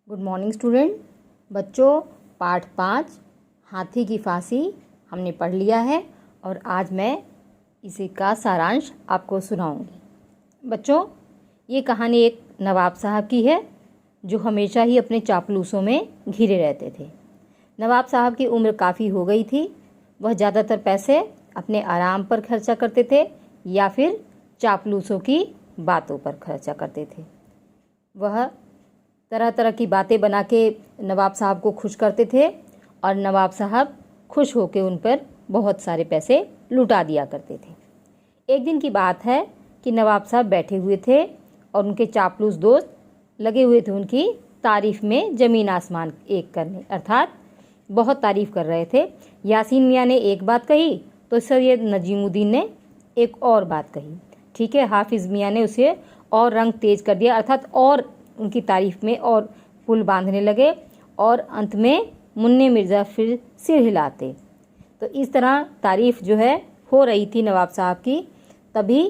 Good morning student. बच्चों, पाठ 5 हाथी की फांसी हमने पढ़ लिया है और आज मैं इसी का सारांश आपको सुनाऊंगी। बच्चों, ये कहानी एक नवाब साहब की है जो हमेशा ही अपने चापलूसों में घिरे रहते थे। नवाब साहब की उम्र काफ़ी हो गई थी। वह ज़्यादातर पैसे अपने आराम पर खर्चा करते थे या फिर चापलूसों की बातों पर खर्चा करते थे। वह तरह तरह की बातें बना के नवाब साहब को खुश करते थे और नवाब साहब खुश होकर उन पर बहुत सारे पैसे लुटा दिया करते थे। एक दिन की बात है कि नवाब साहब बैठे हुए थे और उनके चापलूस दोस्त लगे हुए थे उनकी तारीफ़ में ज़मीन आसमान एक करने, अर्थात बहुत तारीफ़ कर रहे थे। यासीन मियाँ ने एक बात कही तो सैयद नजीमुद्दीन ने एक और बात कही। ठीक है, हाफिज़ मियाँ ने उसे और रंग तेज कर दिया, अर्थात और उनकी तारीफ़ में और पुल बांधने लगे और अंत में मुन्ने मिर्ज़ा फिर सिर हिलाते। तो इस तरह तारीफ़ जो है हो रही थी नवाब साहब की। तभी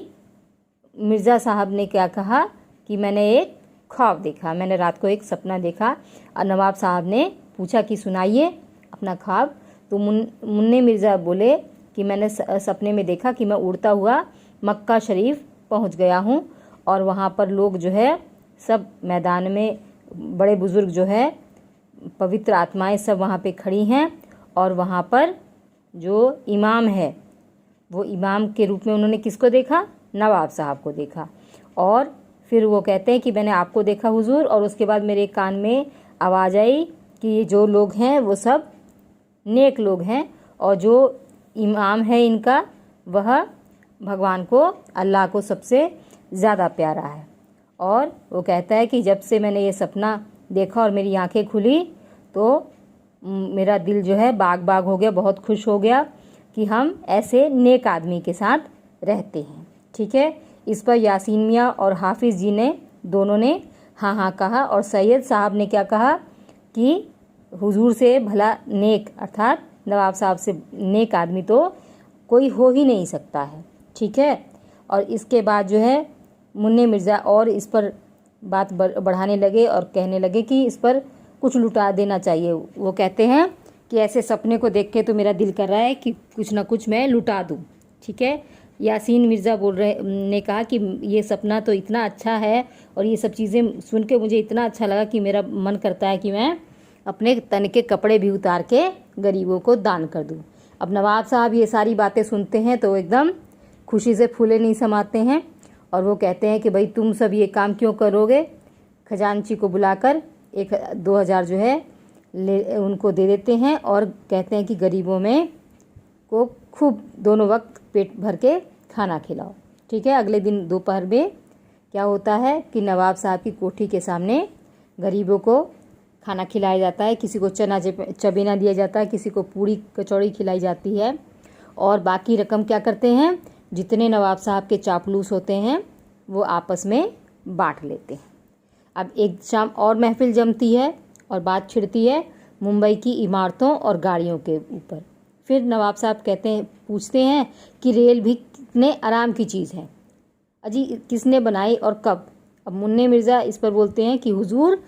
मिर्ज़ा साहब ने क्या कहा कि मैंने एक ख्वाब देखा, मैंने रात को एक सपना देखा। और नवाब साहब ने पूछा कि सुनाइए अपना ख्वाब। तो मुन्ने मिर्ज़ा बोले कि मैंने सपने में देखा कि मैं उड़ता हुआ मक्का शरीफ पहुंच गया हूं और वहां पर लोग जो है सब मैदान में बड़े बुज़ुर्ग जो है पवित्र आत्माएं सब वहाँ पे खड़ी हैं और वहाँ पर जो इमाम है वो इमाम के रूप में उन्होंने किसको देखा? नवाब साहब को देखा। और फिर वो कहते हैं कि मैंने आपको देखा हुजूर, और उसके बाद मेरे कान में आवाज़ आई कि ये जो लोग हैं वो सब नेक लोग हैं और जो इमाम है इनका वह भगवान को, अल्लाह को सबसे ज़्यादा प्यारा है। और वो कहता है कि जब से मैंने ये सपना देखा और मेरी आंखें खुली तो मेरा दिल जो है बाग बाग हो गया, बहुत खुश हो गया कि हम ऐसे नेक आदमी के साथ रहते हैं। ठीक है, इस पर यासीन मियाँ और हाफिज़ जी ने दोनों ने हाँ हाँ कहा और सैयद साहब ने क्या कहा कि हुजूर से भला नेक, अर्थात नवाब साहब से नेक आदमी तो कोई हो ही नहीं सकता है। ठीक है, और इसके बाद जो है मुन्ने मिर्ज़ा और इस पर बात बढ़ाने लगे और कहने लगे कि इस पर कुछ लुटा देना चाहिए। वो कहते हैं कि ऐसे सपने को देख के तो मेरा दिल कर रहा है कि कुछ ना कुछ मैं लुटा दूं। ठीक है, यासीन मिर्ज़ा ने कहा कि ये सपना तो इतना अच्छा है और ये सब चीज़ें सुन के मुझे इतना अच्छा लगा कि मेरा मन करता है कि मैं अपने तन के कपड़े भी उतार के गरीबों को दान कर दूँ। अब नवाब साहब ये सारी बातें सुनते हैं तो एकदम खुशी से फूले नहीं समाते हैं और वो कहते हैं कि भाई तुम सब ये काम क्यों करोगे। खजांची को बुलाकर 1-2 हज़ार जो है उनको दे देते हैं और कहते हैं कि गरीबों में को खूब दोनों वक्त पेट भर के खाना खिलाओ। ठीक है, अगले दिन दोपहर में क्या होता है कि नवाब साहब की कोठी के सामने गरीबों को खाना खिलाया जाता है। किसी को चना चबेना दिया जाता है, किसी को पूड़ी कचौड़ी खिलाई जाती है और बाकी रकम क्या करते हैं, जितने नवाब साहब के चापलूस होते हैं वो आपस में बांट लेते हैं। अब एक शाम और महफिल जमती है और बात छिड़ती है मुंबई की इमारतों और गाड़ियों के ऊपर। फिर नवाब साहब पूछते हैं कि रेल भी कितने आराम की चीज़ है, अजी किसने बनाई और कब? अब मुन्ने मिर्ज़ा इस पर बोलते हैं कि हुजूर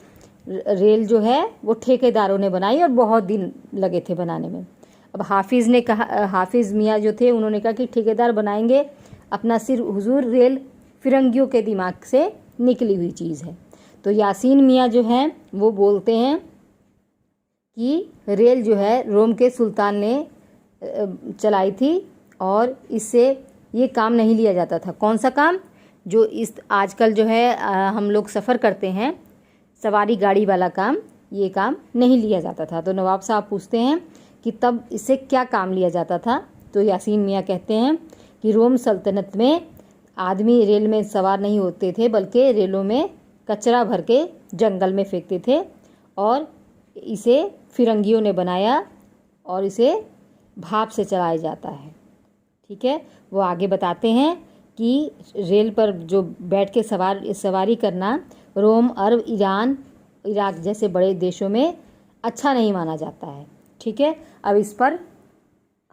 रेल जो है वो ठेकेदारों ने बनाई और बहुत दिन लगे थे बनाने में। अब हाफिज़ ने कहा, हाफिज़ मियाँ जो थे उन्होंने कहा कि ठेकेदार बनाएंगे अपना सिर, हुजूर रेल फिरंगियों के दिमाग से निकली हुई चीज़ है। तो यासीन मियाँ जो हैं वो बोलते हैं कि रेल जो है रोम के सुल्तान ने चलाई थी और इससे ये काम नहीं लिया जाता था। कौन सा काम? जो इस आजकल जो है हम लोग सफ़र करते हैं सवारी गाड़ी वाला काम, ये काम नहीं लिया जाता था। तो नवाब साहब पूछते हैं कि तब इससे क्या काम लिया जाता था? तो यासीन मियाँ कहते हैं कि रोम सल्तनत में आदमी रेल में सवार नहीं होते थे बल्कि रेलों में कचरा भर के जंगल में फेंकते थे और इसे फिरंगियों ने बनाया और इसे भाप से चलाया जाता है। ठीक है, वो आगे बताते हैं कि रेल पर जो बैठ के सवारी करना रोम, अरब, ईरान, इराक जैसे बड़े देशों में अच्छा नहीं माना जाता है। ठीक है, अब इस पर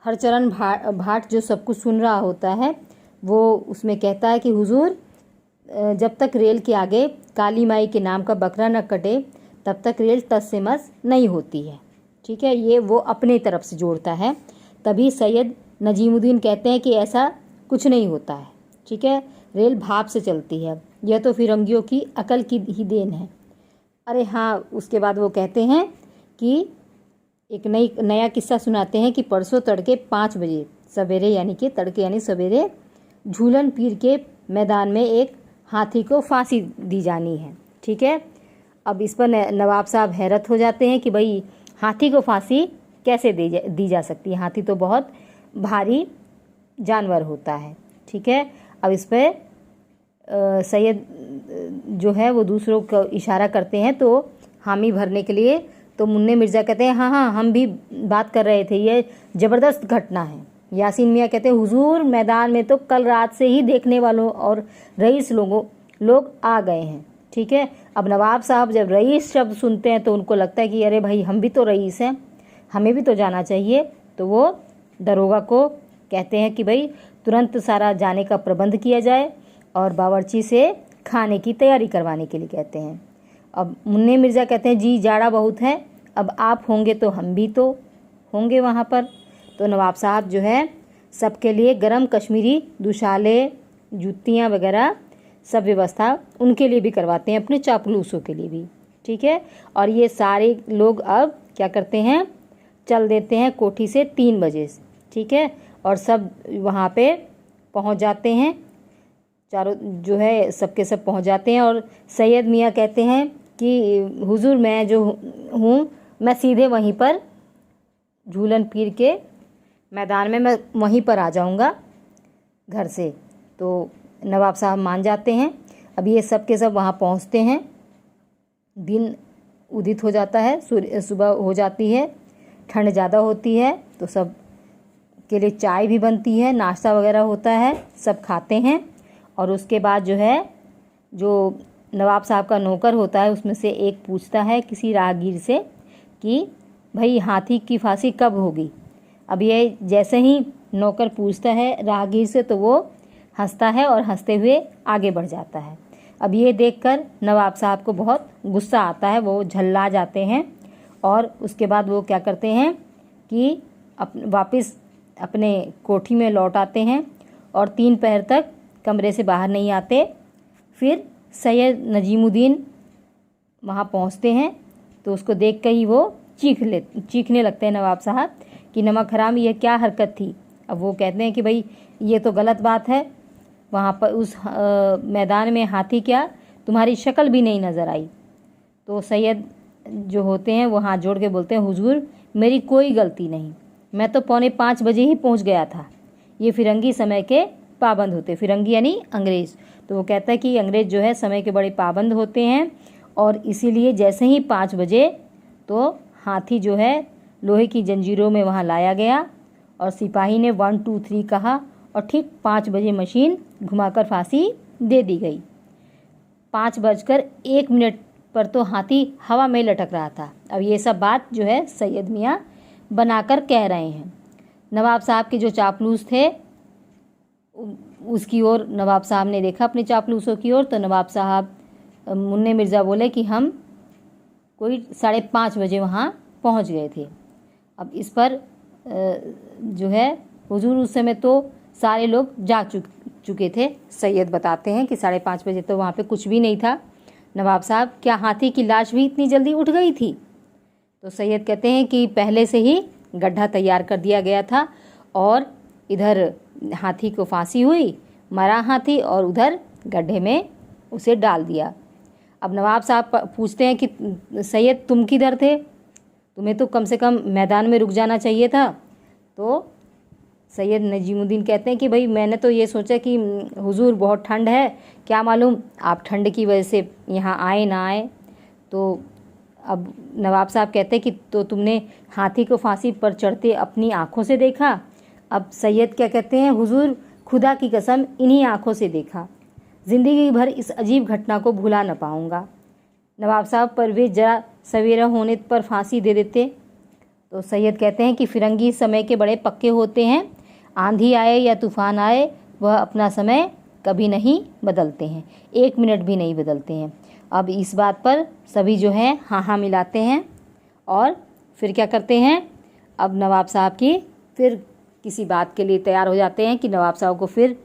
हरचरण भाट जो सब कुछ सुन रहा होता है वो उसमें कहता है कि हुजूर जब तक रेल के आगे काली माई के नाम का बकरा न कटे तब तक रेल तस से मस नहीं होती है। ठीक है, ये वो अपने तरफ से जोड़ता है। तभी सैयद नजीमुद्दीन कहते हैं कि ऐसा कुछ नहीं होता है। ठीक है, रेल भाप से चलती है, यह तो फिरंगियों की अकल की ही देन है। अरे हाँ, उसके बाद वो कहते हैं कि एक नया किस्सा सुनाते हैं कि परसों तड़के 5 बजे सवेरे, यानी कि तड़के यानी सवेरे, झूलन पीर के मैदान में एक हाथी को फांसी दी जानी है। ठीक है, अब इस पर नवाब साहब हैरत हो जाते हैं कि भाई हाथी को फांसी कैसे दी जा सकती है, हाथी तो बहुत भारी जानवर होता है। ठीक है, अब इस पर सैयद जो है वो दूसरों को इशारा करते हैं तो हामी भरने के लिए। तो मुन्ने मिर्ज़ा कहते हैं हाँ हाँ हम भी बात कर रहे थे, ये ज़बरदस्त घटना है। यासीन मियाँ कहते हैं हुजूर मैदान में तो कल रात से ही देखने वालों और रईस लोग आ गए हैं। ठीक है, अब नवाब साहब जब रईस शब्द सुनते हैं तो उनको लगता है कि अरे भाई हम भी तो रईस हैं, हमें भी तो जाना चाहिए। तो वो दरोगा को कहते हैं कि भाई तुरंत सारा जाने का प्रबंध किया जाए और बावर्ची से खाने की तैयारी करवाने के लिए कहते हैं। अब मुन्ने मिर्ज़ा कहते हैं जी जाड़ा बहुत है, अब आप होंगे तो हम भी तो होंगे वहाँ पर। तो नवाब साहब जो है सबके लिए गरम कश्मीरी दुशाले, जूतियाँ वगैरह सब व्यवस्था उनके लिए भी करवाते हैं, अपने चापलूसों के लिए भी। ठीक है, और ये सारे लोग अब क्या करते हैं, चल देते हैं कोठी से 3 बजे। ठीक है, और सब वहाँ पे पहुँच जाते हैं, चारों जो है सबके सब पहुँच जाते हैं। और सैयद मियाँ कहते हैं कि हुजूर मैं जो हूँ मैं सीधे वहीं पर झूलन पीर के मैदान में मैं वहीं पर आ जाऊँगा घर से। तो नवाब साहब मान जाते हैं। अब ये सब के सब वहाँ पहुँचते हैं, दिन उदित हो जाता है, सुबह हो जाती है, ठंड ज़्यादा होती है तो सब के लिए चाय भी बनती है, नाश्ता वगैरह होता है, सब खाते हैं। और उसके बाद जो है जो नवाब साहब का नौकर होता है उसमें से एक पूछता है किसी राहगीर से कि भाई हाथी की फांसी कब होगी। अब ये जैसे ही नौकर पूछता है राहगीर से तो वो हंसता है और हंसते हुए आगे बढ़ जाता है। अब ये देखकर नवाब साहब को बहुत गुस्सा आता है, वो झल्ला जाते हैं और उसके बाद वो क्या करते हैं कि वापस अपने कोठी में लौट आते हैं और 3 पहर तक कमरे से बाहर नहीं आते। फिर सैयद नजीमुद्दीन वहाँ पहुँचते हैं तो उसको देख कर ही वो चीखने लगते हैं नवाब साहब कि नमक हराम ये क्या हरकत थी। अब वो कहते हैं कि भाई ये तो गलत बात है, वहाँ पर उस मैदान में हाथी क्या तुम्हारी शक्ल भी नहीं नज़र आई। तो सैयद जो होते हैं वो हाथ जोड़ के बोलते हैं हुजूर मेरी कोई गलती नहीं, मैं तो 4:45 बजे ही पहुँच गया था, ये फिरंगी समय के पाबंद होते, फिरंगी यानी अंग्रेज़। तो वो कहता है कि अंग्रेज़ जो है समय के बड़े पाबंद होते हैं और इसीलिए जैसे ही 5 बजे तो हाथी जो है लोहे की जंजीरों में वहाँ लाया गया और सिपाही ने 1 2 3 कहा और ठीक 5 बजे मशीन घुमाकर फांसी दे दी गई। 5:01 पर तो हाथी हवा में लटक रहा था। अब ये सब बात जो है सैयद मियाँ बनाकर कह रहे हैं। नवाब साहब के जो चापलूस थे उसकी ओर नवाब साहब ने देखा अपने चापलूसों की ओर, तो नवाब साहब मुन्ने मिर्ज़ा बोले कि हम कोई 5:30 बजे वहाँ पहुँच गए थे। अब इस पर जो है हुजूर उस समय तो सारे लोग जाग चुके थे। सैयद बताते हैं कि 5:30 बजे तो वहाँ पे कुछ भी नहीं था। नवाब साहब क्या हाथी की लाश भी इतनी जल्दी उठ गई थी? तो सैयद कहते हैं कि पहले से ही गड्ढा तैयार कर दिया गया था और इधर हाथी को फांसी हुई, मरा हाथी, और उधर गड्ढे में उसे डाल दिया। अब नवाब साहब पूछते हैं कि सैयद तुम किधर थे, तुम्हें तो कम से कम मैदान में रुक जाना चाहिए था। तो सैयद नजीमुद्दीन कहते हैं कि भाई मैंने तो ये सोचा कि हुजूर बहुत ठंड है, क्या मालूम आप ठंड की वजह से यहाँ आए ना आए। तो अब नवाब साहब कहते हैं कि तो तुमने हाथी को फांसी पर चढ़ते अपनी आँखों से देखा? अब सैयद क्या कहते हैं हुजूर खुदा की कसम इन्हीं आँखों से देखा, ज़िंदगी भर इस अजीब घटना को भुला न पाऊँगा। नवाब साहब परवेज़ जरा सवेरा होने पर फांसी दे देते। तो सैयद कहते हैं कि फिरंगी समय के बड़े पक्के होते हैं, आंधी आए या तूफ़ान आए वह अपना समय कभी नहीं बदलते हैं, 1 मिनट भी नहीं बदलते हैं। अब इस बात पर सभी जो है हाँ हाँ मिलाते हैं और फिर क्या करते हैं, अब नवाब साहब की फिर किसी बात के लिए तैयार हो जाते हैं कि नवाब साहब को फिर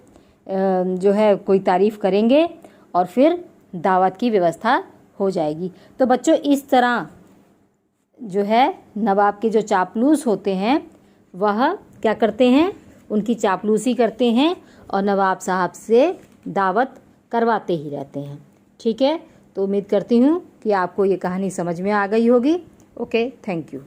जो है कोई तारीफ़ करेंगे और फिर दावत की व्यवस्था हो जाएगी। तो बच्चों इस तरह जो है नवाब के जो चापलूस होते हैं वह क्या करते हैं, उनकी चापलूसी करते हैं और नवाब साहब से दावत करवाते ही रहते हैं। ठीक है, तो उम्मीद करती हूँ कि आपको ये कहानी समझ में आ गई होगी। Okay, thank you.